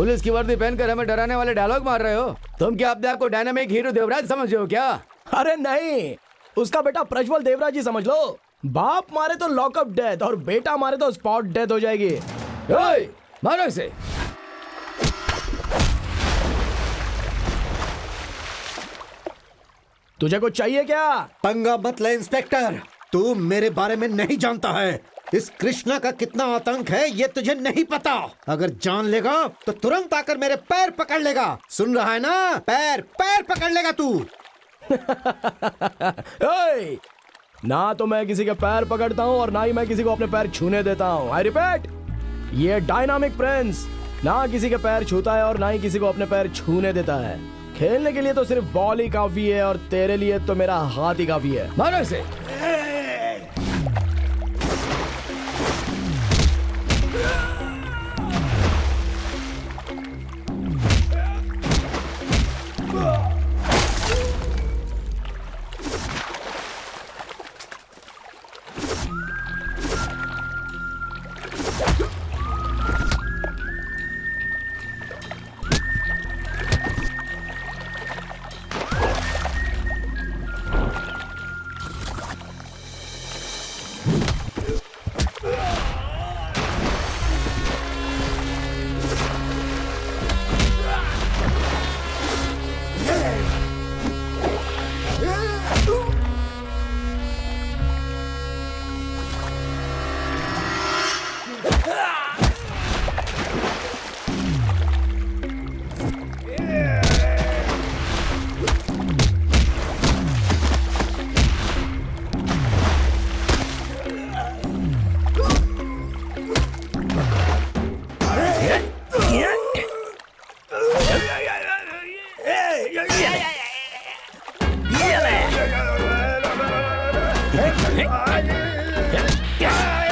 Police की वर्दी पहनकर हमें डराने वाले डायलॉग मार रहे हो? तुम क्या अपने आप को डायनामिक हीरो देवराज समझ रहे हो क्या? अरे नहीं, उसका बेटा प्रज्वल देवराज ही समझ लो। बाप मारे तो लॉकअप डेथ और बेटा मारे तो स्पॉट डेथ हो जाएगी। ओए, मारो इसे। तुझे कुछ चाहिए क्या? पंगा मत ले इंस्पेक्टर, तू मेरे बारे में नहीं जानता है। इस कृष्णा का कितना आतंक है ये तुझे नहीं पता। अगर जान लेगा तो तुरंत आकर मेरे पैर पकड़ लेगा। सुन रहा है ना? पैर पैर पकड़ लेगा तू। ओए, ना तो मैं किसी के पैर पकड़ता हूँ और ना ही मैं किसी को अपने पैर छूने देता हूँ। आई रिपीट, ये डायनामिक प्रिंस ना किसी के पैर छूता है और ना ही किसी को अपने पैर छूने देता है। खेलने के लिए तो सिर्फ बॉल ही काफी है और तेरे लिए तो मेरा हाथ ही काफी है। मारो इसे।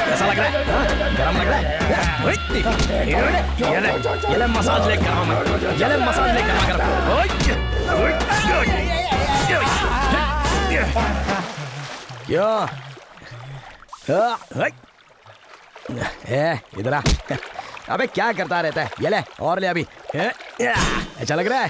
कैसा लग रहा है? गरम लग रहा है? ये ले मसाज ले गरम, ये ले मसाज ले गरम इधर आ। अबे क्या करता रहता है? ये ले और ले अभी। अच्छा लग रहा है?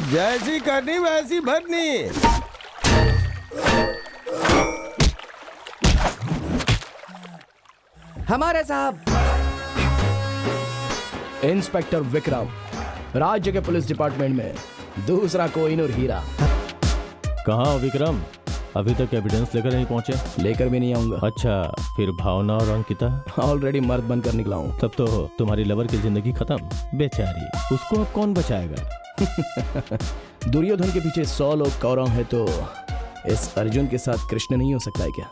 जैसी करनी वैसी भरनी। हमारे साहब। इंस्पेक्टर विक्रम, राज्य के पुलिस डिपार्टमेंट में दूसरा कोहिनूर हीरा। कहाँ विक्रम? अभी तक एविडेंस लेकर नहीं पहुंचे? लेकर भी नहीं आऊंगा। अच्छा, फिर भावना और अंकिता? ऑलरेडी मर्द बनकर निकला हूँ। तब तो तुम्हारी लवर की जिंदगी खत्म। बेचारी, उसको अब कौन बचाएगा? दुर्योधन के पीछे 100 लोग कौरव है तो इस अर्जुन के साथ कृष्ण नहीं हो सकता है क्या?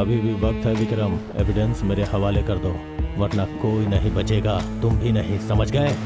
अभी भी वक्त है विक्रम, एविडेंस मेरे हवाले कर दो, वरना कोई नहीं बचेगा, तुम भी नहीं, समझ गए?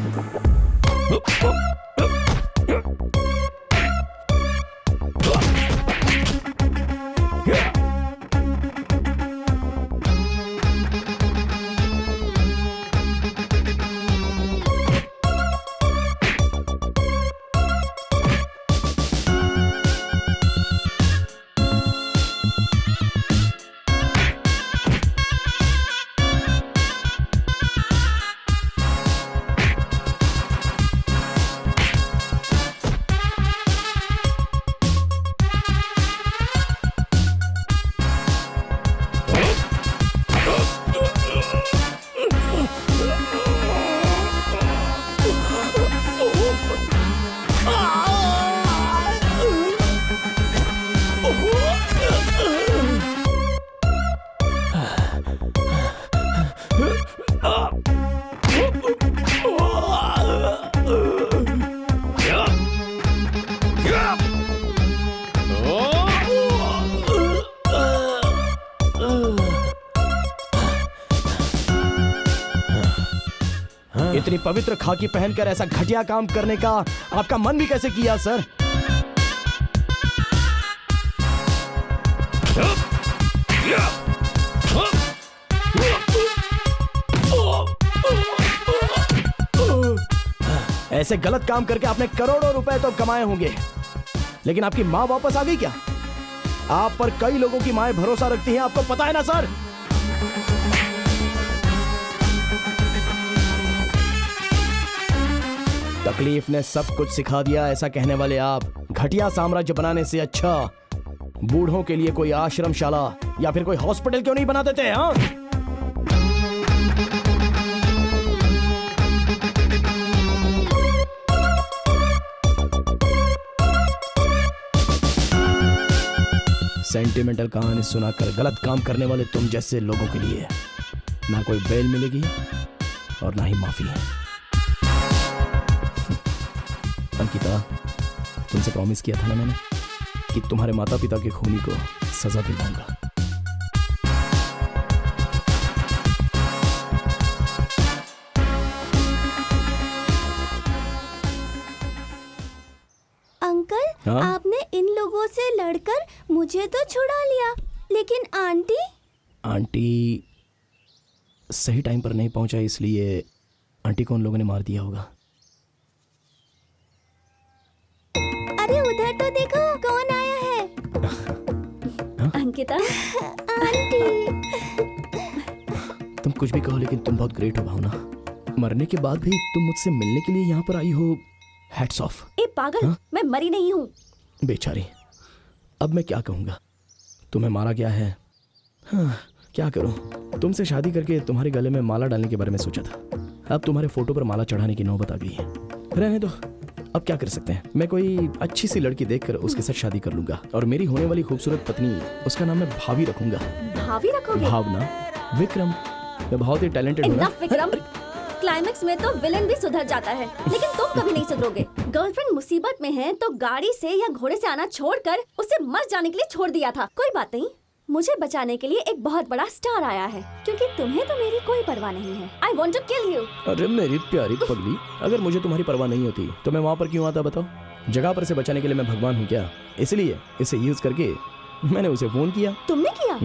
इतनी पवित्र खाकी पहनकर ऐसा घटिया काम करने का आपका मन भी कैसे किया सर? ऐसे गलत काम करके आपने करोड़ों रुपए तो कमाए होंगे, लेकिन आपकी माँ वापस आ गई क्या? आप पर कई लोगों की माएं भरोसा रखती हैं, आपको पता है ना सर? तकलीफ ने सब कुछ सिखा दिया, ऐसा कहने वाले आप घटिया साम्राज्य बनाने से अच्छा बूढ़ों के लिए कोई आश्रमशाला या फिर कोई हॉस्पिटल क्यों नहीं बना देते? हाँ, सेंटिमेंटल कहानी सुनाकर गलत काम करने वाले तुम जैसे लोगों के लिए ना कोई बेल मिलेगी और ना ही माफी है। अंकिता, तुमसे प्रॉमिस किया था ना मैंने कि तुम्हारे माता पिता के खूनी को सजा दिलाऊंगा। अंकल, हाँ? आपने इन लोगों से लड़कर मुझे तो छुड़ा लिया, लेकिन आंटी? आंटी सही टाइम पर नहीं पहुंचा, इसलिए आंटी को उन लोगों ने मार दिया होगा। अरे उधर तो देखो कौन आया है। अंकिता, आंटी। तुम कुछ भी कहो, लेकिन तुम बहुत ग्रेट हो भावना। मरने के बाद भी तुम मुझसे मिलने के लिए यहाँ पर आई हो, हैट्स ऑफ। ए पागल, हाँ? मैं मरी नहीं हूँ। बेचारी, अब मैं क्या कहूँगा? तुम्हें मारा गया है। हाँ, क्या करूँ? तुमसे शादी करके तुम्हारे गले में माला डालने के बारे में सोचा था, अब तुम्हारे फोटो पर माला चढ़ाने की नौबत आ गई है। रहने दो, अब क्या कर सकते हैं। मैं कोई अच्छी सी लड़की देखकर उसके साथ शादी कर लूंगा और मेरी होने वाली खूबसूरत पत्नी, उसका नाम मैं भावी रखूंगा। भाभी रखोगे? भावना, विक्रम, मैं बहुत ही टैलेंटेड हूँ ना। इनफ विक्रम, क्लाइमेक्स में तो विलन भी सुधर जाता है, लेकिन तुम कभी नहीं सुधरोगे। गर्लफ्रेंड मुसीबत में है तो गाड़ी से या घोड़े से आना छोड़कर उसे मर जाने के लिए छोड़ दिया था। कोई बात नहीं, मुझे बचाने के लिए एक बहुत बड़ा स्टार आया है, क्योंकि तुम्हें तो मेरी कोई परवाह नहीं है। I want to kill you। अरे मेरी प्यारी पगली, अगर मुझे तुम्हारी परवाह नहीं होती तो मैं वहाँ पर क्यों आता बताओ? जगह पर से बचाने के लिए मैं भगवान हूँ क्या? इसलिए इसे यूज करके मैंने उसे फोन किया। तुमने किया?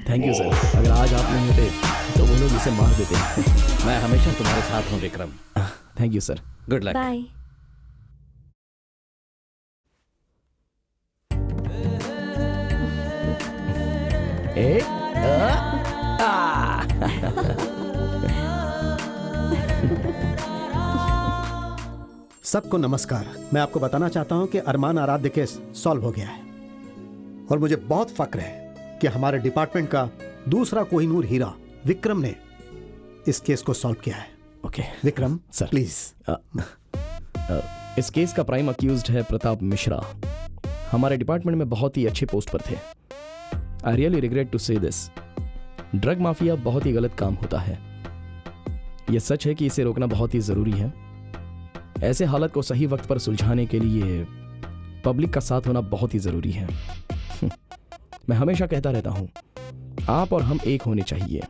थैंक यू सर, अगर आज आप नहीं होते तो वो लोग इसे मार देते। मैं हमेशा तुम्हारे साथ हूँ Vikram. Thank you sir. Good luck. Bye. सबको नमस्कार। मैं आपको बताना चाहता हूं कि अरमान आराध्य केस सॉल्व हो गया है। और मुझे बहुत फक्र है कि हमारे डिपार्टमेंट का दूसरा कोहिनूर हीरा विक्रम ने इस केस को सॉल्व किया है। Okay Vikram sir. प्लीज। इस केस का प्राइम अक्यूज्ड है प्रताप मिश्रा। हमारे डिपार्टमेंट में बहुत ही अच्छे पोस्ट पर थे। आई रियली रिग्रेट टू से दिस। ड्रग माफिया बहुत ही गलत काम होता है। यह सच है कि इसे रोकना बहुत ही जरूरी है। ऐसे हालत को सही वक्त पर सुलझाने के लिए पब्लिक का साथ होना बहुत ही जरूरी है। मैं हमेशा कहता रहता हूं, आप और हम एक होने चाहिए।